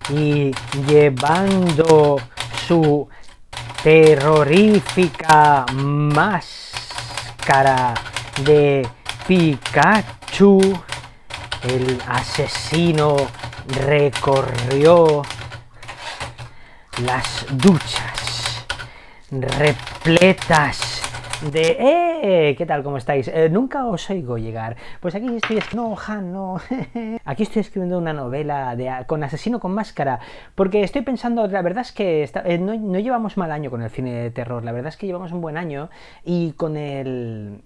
y llevando su terrorífica máscara de Pikachu, el asesino recorrió las duchas repletas de... ¿Qué tal? ¿Cómo estáis? Nunca os oigo llegar. Pues aquí estoy escribiendo... No, Han, no. Aquí estoy escribiendo una novela con asesino con máscara, porque estoy pensando, la verdad es que no llevamos mal año con el cine de terror, la verdad es que llevamos un buen año, y con el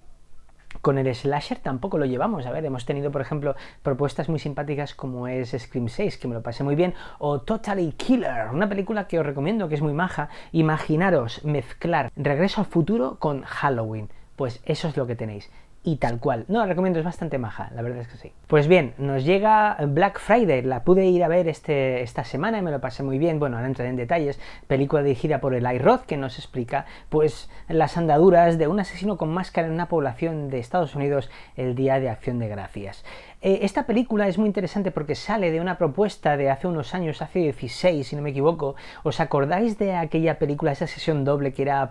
slasher tampoco lo llevamos. A ver, hemos tenido, por ejemplo, propuestas muy simpáticas como es Scream 6, que me lo pasé muy bien, o Totally Killer, una película que os recomiendo, que es muy maja. Imaginaros mezclar Regreso al Futuro con Halloween. Pues eso es lo que tenéis. Y tal cual. No, la recomiendo, es bastante maja, la verdad es que sí. Pues bien, nos llega Black Friday, la pude ir a ver esta semana y me lo pasé muy bien. Bueno, ahora entraré en detalles. Película dirigida por Eli Roth, que nos explica pues las andaduras de un asesino con máscara en una población de Estados Unidos el Día de Acción de Gracias. Esta película es muy interesante porque sale de una propuesta de hace unos años, hace 16 si no me equivoco. ¿Os acordáis de aquella película, esa sesión doble que era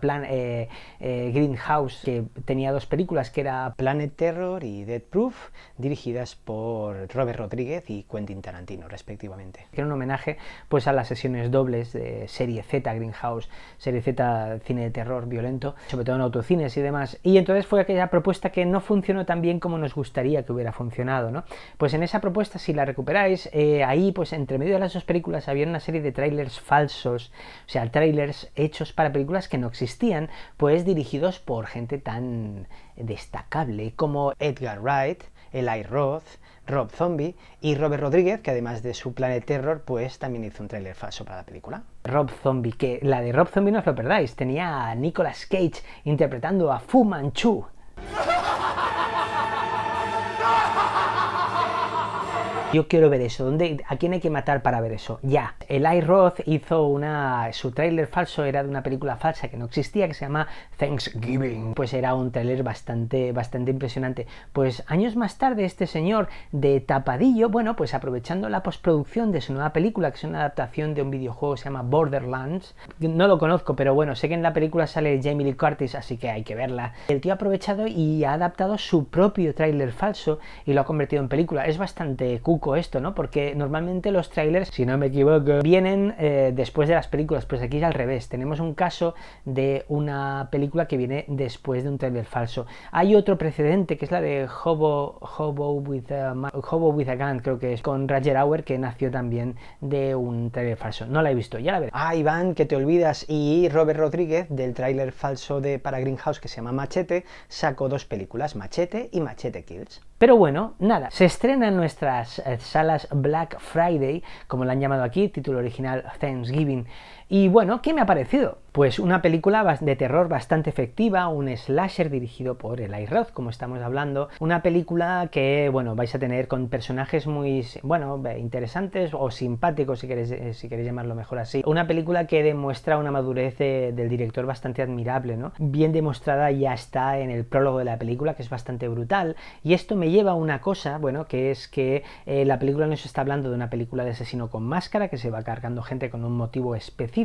Greenhouse, que tenía dos películas, que era Planet Terror y Death Proof, dirigidas por Robert Rodríguez y Quentin Tarantino, respectivamente? Que era un homenaje pues a las sesiones dobles de Serie Z, Greenhouse, Serie Z, cine de terror violento, sobre todo en autocines y demás. Y entonces fue aquella propuesta que no funcionó tan bien como nos gustaría que hubiera funcionado, ¿no? Pues en esa propuesta, si la recuperáis, ahí pues entre medio de las dos películas había una serie de trailers falsos, o sea, trailers hechos para películas que no existían, pues dirigidos por gente tan destacable como Edgar Wright, Eli Roth, Rob Zombie y Robert Rodríguez, que además de su Planet Terror, pues también hizo un tráiler falso para la película. Rob Zombie, que la de Rob Zombie no os lo perdáis, tenía a Nicolas Cage interpretando a Fu Manchu. Yo quiero ver eso. ¿A quién hay que matar para ver eso? Ya. Eli Roth hizo su tráiler falso, era de una película falsa que no existía, que se llama Thanksgiving. Pues era un tráiler bastante impresionante. Pues años más tarde, este señor de tapadillo, bueno, pues aprovechando la postproducción de su nueva película, que es una adaptación de un videojuego que se llama Borderlands. No lo conozco, pero bueno, sé que en la película sale Jamie Lee Curtis, así que hay que verla. El tío ha aprovechado y ha adaptado su propio tráiler falso y lo ha convertido en película. Es bastante esto, ¿no? Porque normalmente los trailers, si no me equivoco, vienen después de las películas, pues aquí es al revés. Tenemos un caso de una película que viene después de un trailer falso. Hay otro precedente, que es la de Hobo with a Gun, creo que es, con Roger Hauer, que nació también de un trailer falso. No la he visto, ya la veré. Ah, Iván, que te olvidas. Y Robert Rodríguez, del trailer falso para Greenhouse, que se llama Machete, sacó dos películas, Machete y Machete Kills. Pero bueno, nada, se estrena en nuestras salas Black Friday, como la han llamado aquí, título original Thanksgiving. Y bueno, ¿qué me ha parecido? Pues una película de terror bastante efectiva, un slasher dirigido por Eli Roth, como estamos hablando. Una película que, bueno, vais a tener con personajes muy, bueno, interesantes o simpáticos, si queréis llamarlo mejor así. Una película que demuestra una madurez del director bastante admirable, ¿no? Bien demostrada ya está en el prólogo de la película, que es bastante brutal. Y esto me lleva a una cosa, bueno, que es que la película nos está hablando de una película de asesino con máscara, que se va cargando gente con un motivo específico.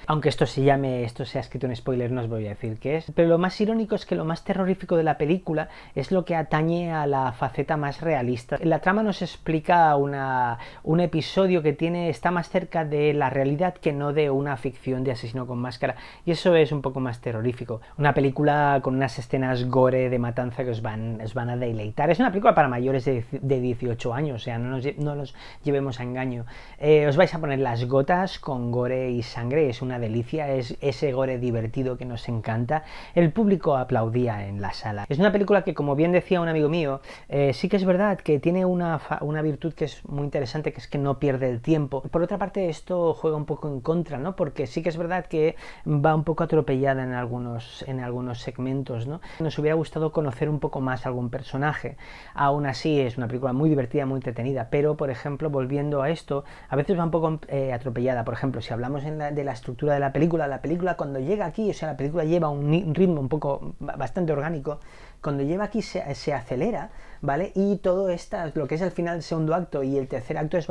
Aunque esto sea escrito en spoiler, no os voy a decir qué es. Pero lo más irónico es que lo más terrorífico de la película es lo que atañe a la faceta más realista. La trama nos explica un episodio que está más cerca de la realidad que no de una ficción de asesino con máscara, y eso es un poco más terrorífico. Una película con unas escenas gore de matanza que os van a deleitar. Es una película para mayores de 18 años, o sea, no nos llevemos a engaño. Os vais a poner las gotas con gore y sangre, es una delicia, es ese gore divertido que nos encanta. El público aplaudía en la sala. Es una película que, como bien decía un amigo mío, sí que es verdad que tiene una virtud que es muy interesante, que es que no pierde el tiempo. Por otra parte, esto juega un poco en contra, ¿no? Porque sí que es verdad que va un poco atropellada en algunos segmentos, ¿no? Nos hubiera gustado conocer un poco más a algún personaje. Aún así, es una película muy divertida, muy entretenida, pero, por ejemplo, volviendo a esto, a veces va un poco atropellada. Por ejemplo, si hablamos de la estructura de la película cuando llega aquí, o sea, la película lleva un ritmo un poco bastante orgánico, Cuando lleva aquí se acelera, ¿vale? Y todo lo que es el final del segundo acto y el tercer acto es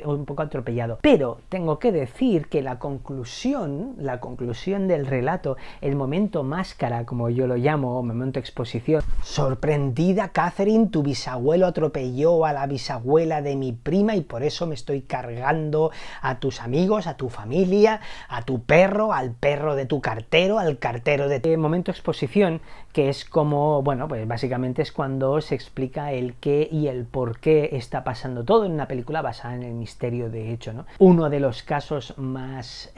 un poco atropellado. Pero tengo que decir que la conclusión del relato, el momento máscara, como yo lo llamo, o momento exposición, sorprendida Catherine, tu bisabuelo atropelló a la bisabuela de mi prima y por eso me estoy cargando a tus amigos, a tu familia, a tu perro, al perro de tu cartero, al cartero de tu... Momento exposición, que es como, bueno, pues básicamente es cuando se explica el qué y el por qué está pasando todo en una película basada en el misterio de hecho, ¿no? Uno de los casos más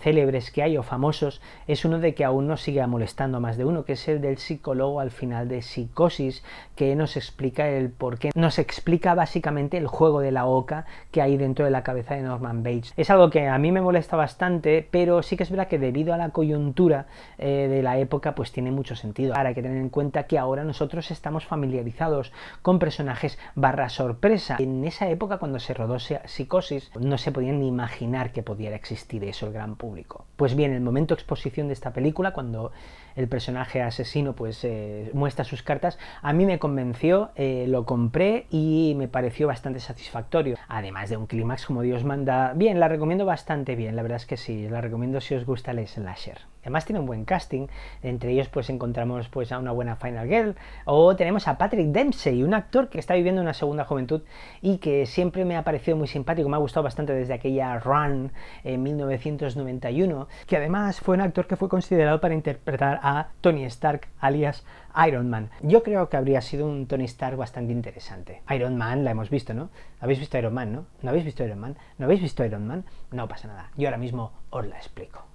célebres que hay o famosos es uno de que aún nos sigue molestando a más de uno, que es el del psicólogo al final de Psicosis, que nos explica el por qué, nos explica básicamente el juego de la oca que hay dentro de la cabeza de Norman Bates. Es algo que a mí me molesta bastante, pero sí que es verdad que debido a la coyuntura de la época pues tiene mucho sentido. Ahora hay que tener en cuenta que ahora nosotros estamos familiarizados con personajes barra sorpresa. En esa época, cuando se rodó Psicosis, no se podían ni imaginar que pudiera existir eso el gran público. Pues bien, el momento exposición de esta película, cuando el personaje asesino pues muestra sus cartas, a mí me convenció, lo compré y me pareció bastante satisfactorio, además de un clímax como Dios manda. Bien, la recomiendo bastante bien, la verdad es que sí, la recomiendo si os gusta el slasher. Además tiene un buen casting, entre ellos pues encontramos pues a una buena Final Girl, o tenemos a Patrick Dempsey, un actor que está viviendo una segunda juventud y que siempre me ha parecido muy simpático, me ha gustado bastante desde aquella Run en 1991, que además fue un actor que fue considerado para interpretar a Tony Stark, alias Iron Man. Yo creo que habría sido un Tony Stark bastante interesante. Iron Man la hemos visto, ¿no? ¿Habéis visto Iron Man, no? ¿No habéis visto Iron Man? ¿No habéis visto Iron Man? No pasa nada, yo ahora mismo os la explico.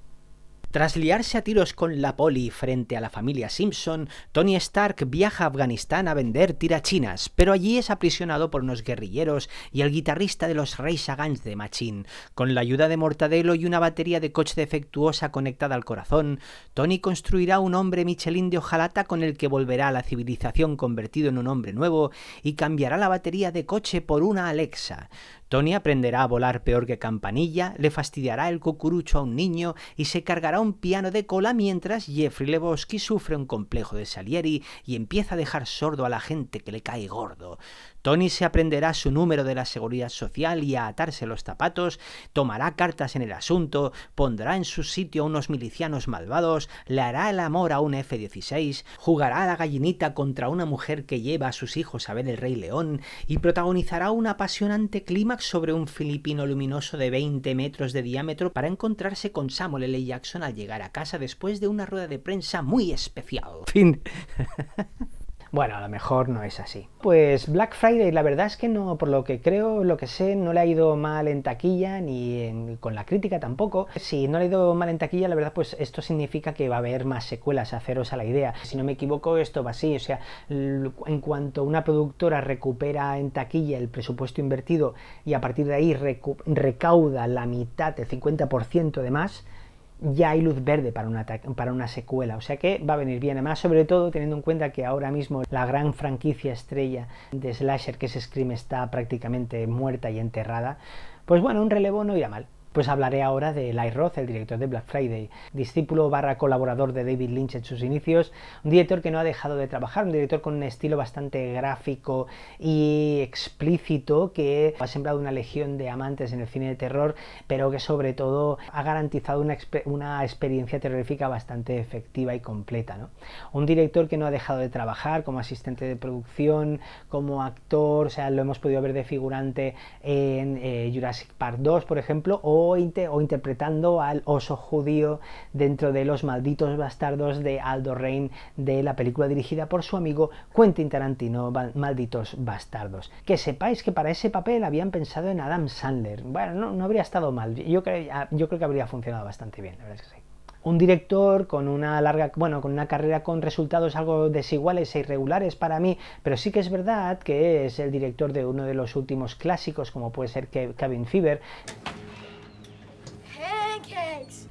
Tras liarse a tiros con la poli frente a la familia Simpson, Tony Stark viaja a Afganistán a vender tirachinas, pero allí es aprisionado por unos guerrilleros y el guitarrista de los Rage Against the Machine. Con la ayuda de Mortadelo y una batería de coche defectuosa conectada al corazón, Tony construirá un hombre Michelin de hojalata con el que volverá a la civilización convertido en un hombre nuevo y cambiará la batería de coche por una Alexa. Tony aprenderá a volar peor que Campanilla, le fastidiará el cucurucho a un niño y se cargará un piano de cola mientras Jeffrey Lebowski sufre un complejo de Salieri y empieza a dejar sordo a la gente que le cae gordo. Tony se aprenderá su número de la seguridad social y a atarse los zapatos, tomará cartas en el asunto, pondrá en su sitio a unos milicianos malvados, le hará el amor a un F-16, jugará a la gallinita contra una mujer que lleva a sus hijos a ver el Rey León y protagonizará un apasionante clímax sobre un filipino luminoso de 20 metros de diámetro para encontrarse con Samuel L. Jackson al llegar a casa después de una rueda de prensa muy especial. Fin. Bueno, a lo mejor no es así. Pues Black Friday, la verdad es que no, por lo que creo, lo que sé, no le ha ido mal en taquilla, ni con la crítica tampoco. Si no le ha ido mal en taquilla, la verdad, pues esto significa que va a haber más secuelas, haceros a la idea. Si no me equivoco, esto va así, o sea, en cuanto una productora recupera en taquilla el presupuesto invertido y a partir de ahí recauda la mitad, el 50% de más, ya hay luz verde para una secuela, o sea que va a venir bien, además sobre todo teniendo en cuenta que ahora mismo la gran franquicia estrella de slasher que es Scream está prácticamente muerta y enterrada, pues bueno, un relevo no irá mal. Pues hablaré ahora de Eli Roth, el director de Black Friday, discípulo barra colaborador de David Lynch en sus inicios, un director que no ha dejado de trabajar, un director con un estilo bastante gráfico y explícito, que ha sembrado una legión de amantes en el cine de terror, pero que sobre todo ha garantizado una experiencia terrorífica bastante efectiva y completa, ¿no? Un director que no ha dejado de trabajar como asistente de producción, como actor, o sea, lo hemos podido ver de figurante en Jurassic Park 2, por ejemplo, o interpretando al oso judío dentro de Los Malditos Bastardos de Aldo Rain, de la película dirigida por su amigo Quentin Tarantino, Malditos Bastardos. Que sepáis que para ese papel habían pensado en Adam Sandler. Bueno, no habría estado mal, yo creo que habría funcionado bastante bien, la verdad es que sí. Un director con una con una carrera con resultados algo desiguales e irregulares para mí, pero sí que es verdad que es el director de uno de los últimos clásicos, como puede ser Cabin Fever.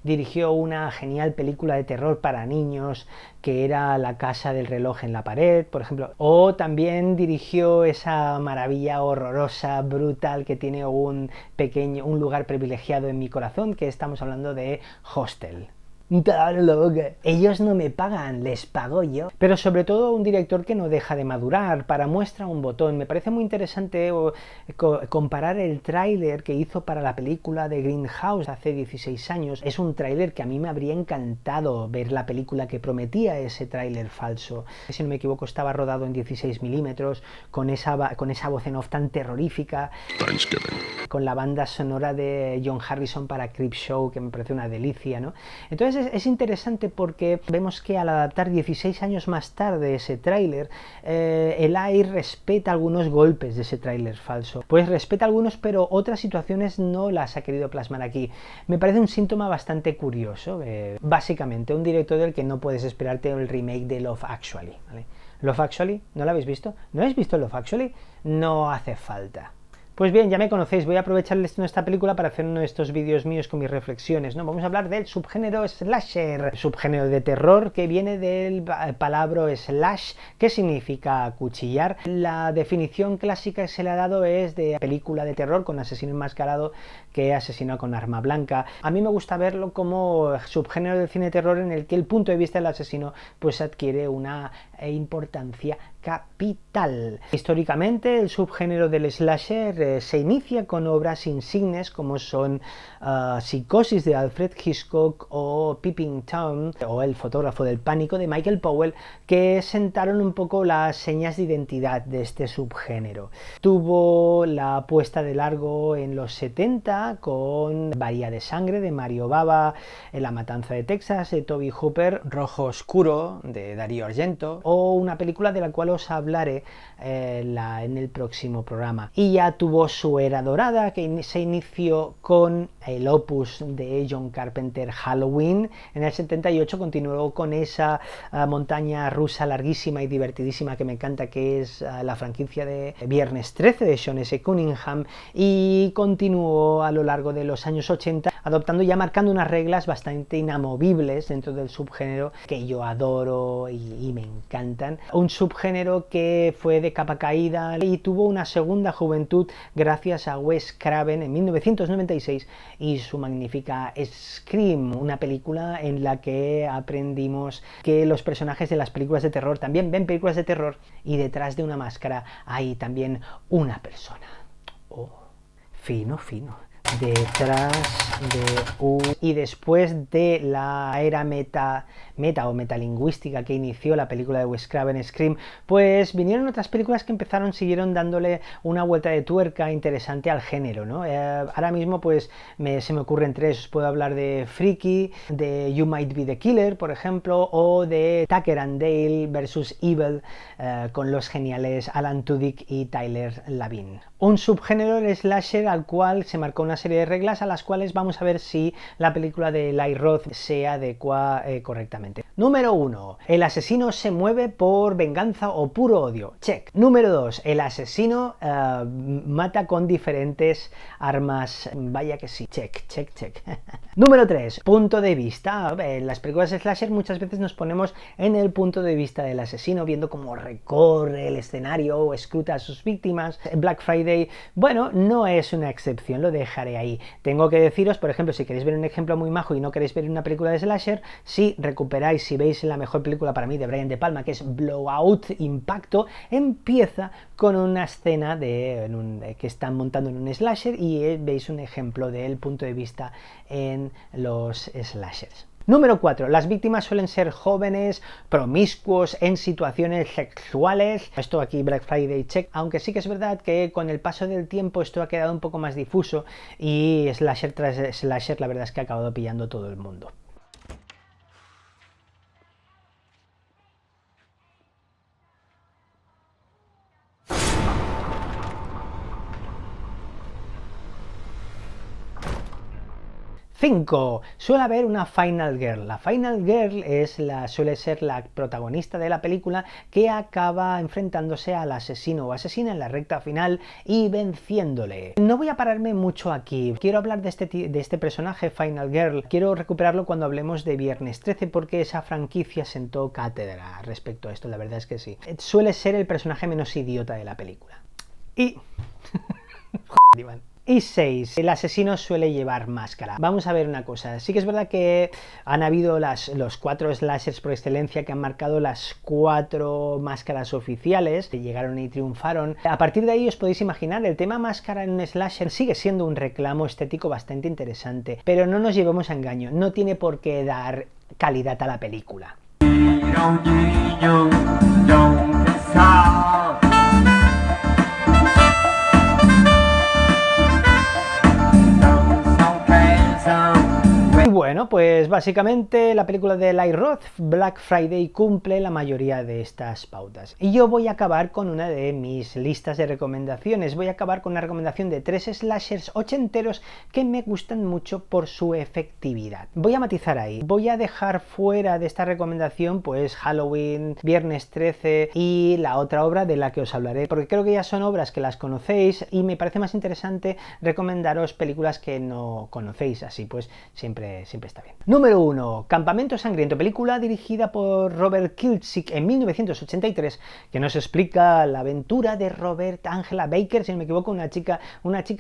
Dirigió una genial película de terror para niños que era La casa del reloj en la pared, por ejemplo, o también dirigió esa maravilla horrorosa, brutal, que tiene un lugar privilegiado en mi corazón, que estamos hablando de Hostel. Te abren la boca. Ellos no me pagan, les pago yo. Pero sobre todo un director que no deja de madurar. Para muestra un botón. Me parece muy interesante comparar el tráiler que hizo para la película de Greenhouse hace 16 años. Es un tráiler que a mí me habría encantado ver la película que prometía ese tráiler falso. Si no me equivoco estaba rodado en 16 milímetros con esa voz en off tan terrorífica. Con la banda sonora de John Harrison para Creepshow, que me parece una delicia, ¿no? Entonces es interesante porque vemos que al adaptar 16 años más tarde ese tráiler, Eli respeta algunos golpes de ese tráiler falso. Pues respeta algunos, pero otras situaciones no las ha querido plasmar aquí. Me parece un síntoma bastante curioso. Básicamente, un director del que no puedes esperarte el remake de Love Actually, ¿vale? Love Actually, ¿no lo habéis visto? ¿No habéis visto Love Actually? No hace falta. Pues bien, ya me conocéis, voy a aprovechar el estreno de esta película para hacer uno de estos vídeos míos con mis reflexiones, ¿no? Vamos a hablar del subgénero slasher, subgénero de terror que viene del palabra slash, que significa acuchillar. La definición clásica que se le ha dado es de película de terror con asesino enmascarado que asesina con arma blanca. A mí me gusta verlo como subgénero del cine de terror en el que el punto de vista del asesino pues adquiere una importancia capital. Históricamente el subgénero del slasher se inicia con obras insignes como son Psicosis de Alfred Hitchcock o Peeping Tom o El fotógrafo del pánico de Michael Powell, que sentaron un poco las señas de identidad de este subgénero. Tuvo la puesta de largo en los 70 con Bahía de Sangre de Mario Bava, La Matanza de Texas de Tobe Hooper, Rojo Oscuro de Dario Argento o una película de la cual os hablaré en el próximo programa. Y ya tuvo su era dorada, que se inició con el opus de John Carpenter Halloween en el 78, continuó con esa montaña rusa larguísima y divertidísima que me encanta, que es la franquicia de Viernes 13 de Sean S. Cunningham, y continuó a lo largo de los años 80 adoptando, ya marcando unas reglas bastante inamovibles dentro del subgénero que yo adoro y me encantan. Un subgénero que fue de capa caída y tuvo una segunda juventud gracias a Wes Craven en 1996 y su magnífica Scream, una película en la que aprendimos que los personajes de las películas de terror también ven películas de terror y detrás de una máscara hay también una persona. Oh, fino, fino. Detrás de y después de la era meta o metalingüística que inició la película de Wes Craven Scream, pues vinieron otras películas que siguieron dándole una vuelta de tuerca interesante al género, ¿no? Ahora mismo pues se me ocurren tres. Os puedo hablar de Freaky, de You Might Be the Killer, por ejemplo, o de Tucker and Dale vs Evil, con los geniales Alan Tudyk y Tyler Labine. Un subgénero del slasher al cual se marcó una serie de reglas a las cuales vamos a ver si la película de Eli Roth se adecua correctamente. Número 1. El asesino se mueve por venganza o puro odio. Check. Número 2. El asesino mata con diferentes armas. Vaya que sí. Check, check, check. Número 3. Punto de vista. En las películas de slasher muchas veces nos ponemos en el punto de vista del asesino, viendo cómo recorre el escenario o escruta a sus víctimas. Black Friday, bueno, no es una excepción, lo dejaré ahí. Tengo que deciros, por ejemplo, si queréis ver un ejemplo muy majo y no queréis ver una película de slasher, si recuperáis, si veis la mejor película para mí de Brian De Palma, que es Blowout, Impacto, empieza con una escena que están montando en un slasher y veis un ejemplo del punto de vista en los slashers. Número 4. Las víctimas suelen ser jóvenes, promiscuos, en situaciones sexuales. Esto aquí Black Friday check, aunque sí que es verdad que con el paso del tiempo esto ha quedado un poco más difuso y slasher tras slasher la verdad es que ha acabado pillando todo el mundo. Suele haber una Final Girl. La Final Girl suele ser la protagonista de la película que acaba enfrentándose al asesino o asesina en la recta final y venciéndole. No voy a pararme mucho aquí. Quiero hablar de este personaje, Final Girl. Quiero recuperarlo cuando hablemos de Viernes 13 porque esa franquicia sentó cátedra respecto a esto. La verdad es que sí. Suele ser el personaje menos idiota de la película. Y... Joder, Iván. Y 6. El asesino suele llevar máscara. Vamos a ver una cosa. Sí que es verdad que han habido los 4 slashers por excelencia que han marcado las 4 máscaras oficiales, que llegaron y triunfaron. A partir de ahí os podéis imaginar, el tema máscara en un slasher sigue siendo un reclamo estético bastante interesante. Pero no nos llevemos a engaño, no tiene por qué dar calidad a la película. Bueno, pues básicamente la película de Eli Roth, Black Friday, cumple la mayoría de estas pautas. Y yo voy a acabar con una de mis listas de recomendaciones. Voy a acabar con una recomendación de 3 slashers ochenteros que me gustan mucho por su efectividad. Voy a matizar ahí. Voy a dejar fuera de esta recomendación pues Halloween, Viernes 13 y la otra obra de la que os hablaré, porque creo que ya son obras que las conocéis y me parece más interesante recomendaros películas que no conocéis, así pues siempre está bien. Número 1. Campamento Sangriento, película dirigida por Robert Kiltzik en 1983, que nos explica la aventura de Robert Angela Baker, si no me equivoco, una chica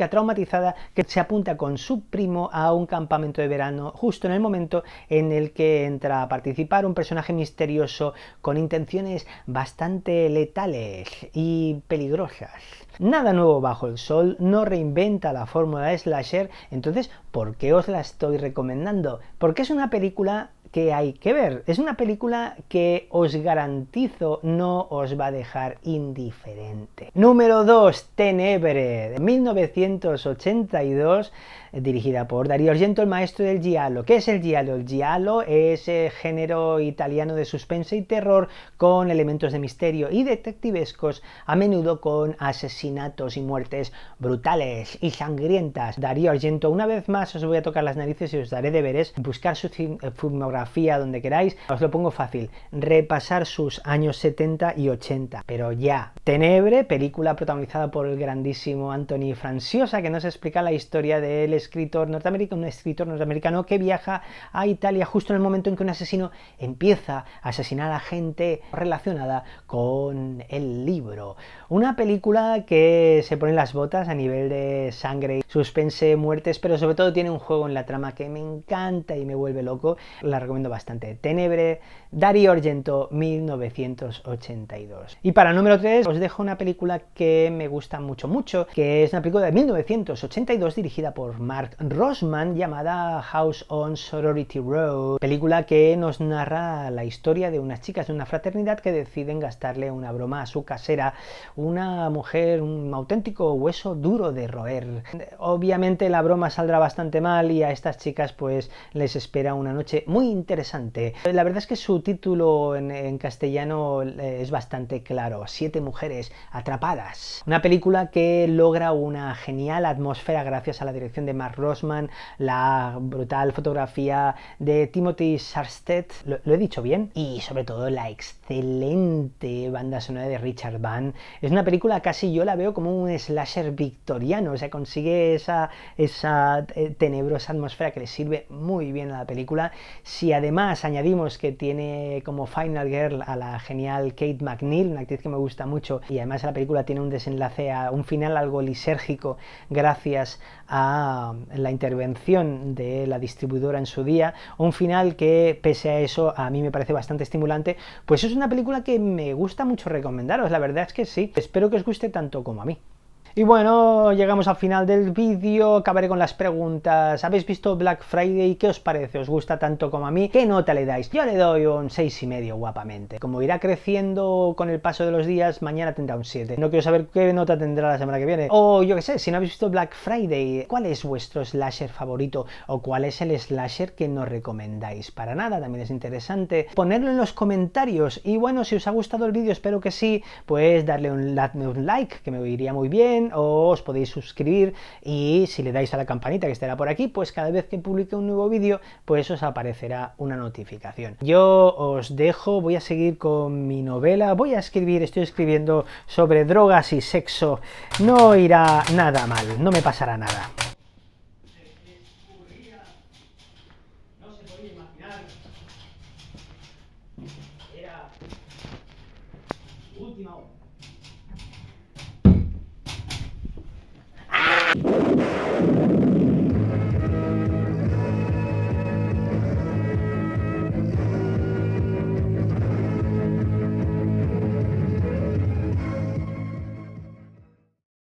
traumatizada que se apunta con su primo a un campamento de verano justo en el momento en el que entra a participar un personaje misterioso con intenciones bastante letales y peligrosas. Nada nuevo bajo el sol, no reinventa la fórmula de slasher, entonces, ¿por qué os la estoy recomendando? Porque es una película que hay que ver, es una película que os garantizo no os va a dejar indiferente. Número 2, Tenebre, de 1982, dirigida por Dario Argento, el maestro del giallo. ¿Qué es el giallo? El giallo es género italiano de suspense y terror con elementos de misterio y detectivescos, a menudo con asesinatos y muertes brutales y sangrientas. Dario Argento, una vez más os voy a tocar las narices y os daré deberes, buscar su filmografía donde queráis, os lo pongo fácil, repasar sus años 70 y 80, pero ya. Tenebre, película protagonizada por el grandísimo Anthony Franciosa, que nos explica la historia del un escritor norteamericano que viaja a Italia justo en el momento en que un asesino empieza a asesinar a gente relacionada con el libro. Una película que se pone las botas a nivel de sangre, suspense, muertes, pero sobre todo tiene un juego en la trama que me encanta y me vuelve loco. La recomiendo bastante. Tenebre, Dario Argento, 1982. Y para número 3 os dejo una película que me gusta mucho, que es una película de 1982 dirigida por Mark Rosman llamada House on Sorority Row, película que nos narra la historia de unas chicas de una fraternidad que deciden gastarle una broma a su casera, una mujer, un auténtico hueso duro de roer. Obviamente la broma saldrá bastante mal y a estas chicas pues les espera una noche muy interesante. La verdad es que su título en castellano es bastante claro, 7 mujeres atrapadas. Una película que logra una genial atmósfera gracias a la dirección de Mark Rosman, la brutal fotografía de Timothy Sarstedt, ¿lo he dicho bien? Y sobre todo la excelente banda sonora de Richard Van. Es una película casi yo la veo como un slasher victoriano, o sea, consigue esa tenebrosa atmósfera que le sirve muy bien a la película. Si además añadimos que tiene como Final Girl a la genial Kate McNeil, una actriz que me gusta mucho, y además la película tiene un desenlace, un final algo lisérgico gracias a la intervención de la distribuidora en su día, un final que pese a eso a mí me parece bastante estimulante, pues es una película que me gusta mucho recomendaros, la verdad es que sí, espero que os guste tanto como a mí. Y bueno, llegamos al final del vídeo, acabaré con las preguntas. ¿Habéis visto Black Friday? ¿Qué os parece? ¿Os gusta tanto como a mí? ¿Qué nota le dais? Yo le doy un 6,5 guapamente. Como irá creciendo con el paso de los días, mañana tendrá un 7. No quiero saber qué nota tendrá la semana que viene. O yo qué sé, si no habéis visto Black Friday, ¿cuál es vuestro slasher favorito? ¿O cuál es el slasher que no recomendáis para nada? También es interesante. Ponedlo en los comentarios. Y bueno, si os ha gustado el vídeo, espero que sí, pues darle un like, que me iría muy bien. O os podéis suscribir y si le dais a la campanita que estará por aquí, pues cada vez que publique un nuevo vídeo, pues os aparecerá una notificación. Yo os dejo, voy a seguir con mi novela, estoy escribiendo sobre drogas y sexo, no irá nada mal, no me pasará nada.